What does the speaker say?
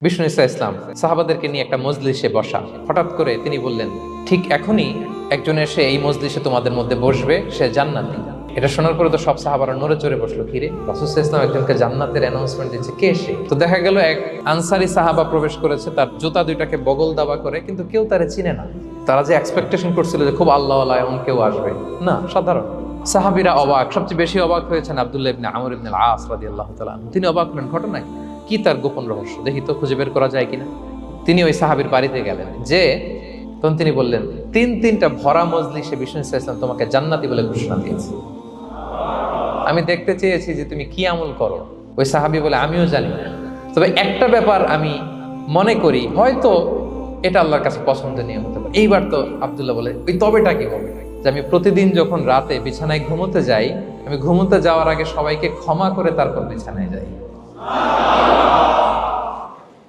বিষ্ণু ইসা ইসলাম সাহাবাদেরকে নিয়ে একটা মজলিসে বসা, হঠাৎ করে তিনি বললেন, ঠিক এখনই একজন এসে এই মজলিসে তোমাদের মধ্যে বসবে, সে জান্নাতি। এটা শোনার পরে তো সব সাহাবারা নড়ে চড়ে বসলো, কিরে রাসূল সাল্লাল্লাহু আলাইহি ওয়াসাল্লাম একজনকে জান্নাতের অ্যানাউন্সমেন্ট দিচ্ছে, কে সে? তো দেখা গেল এক আনসারি সাহাবা প্রবেশ করেছে, তার জুতা দুইটাকে বগল দাবা করে, কিন্তু কেউ তারে চিনে না। তারা যে এক্সপেকটেশন করছিল যে খুব আল্লাহওয়ালা এমন কেউ আসবে, না, সাধারণ সাহাবীরা অবাক। সবচেয়ে বেশি অবাক হয়েছেন আব্দুল্লাহ ইবনে আমর ইবনে আল-আস রাদিয়াল্লাহু তাআলা আনহু। তিনি অবাক হলেন, ঘটনা কি, তার গোপন রহস্য দেখি তো, খুঁজে বের করা যায় কিনা। তিনি ওই সাহাবীর বাড়িতে গেলেন, যে তখন তিনি বললেন, তিনটা ভরা মজলিসে বিষ্ণু ইসা ইসলাম তোমাকে জান্নাতি বলে ঘোষণা দিয়েছে। আমি দেখতে চেয়েছি যে তুমি কি আমল করো। ওই সাহাবী বলে, আমিও জানি না, তবে একটা ব্যাপার আমি মনে করি হয়তো এটা আল্লাহর কাছে পছন্দনীয় হতে পারে। এইবার তো আব্দুল্লাহ বলে, ওই তবেটা কি বলে, যে আমি প্রতিদিন যখন রাতে বিছানায় ঘুমোতে যাই, আমি ঘুমোতে যাওয়ার আগে সবাইকে ক্ষমা করে তারপর বিছানায় যাই।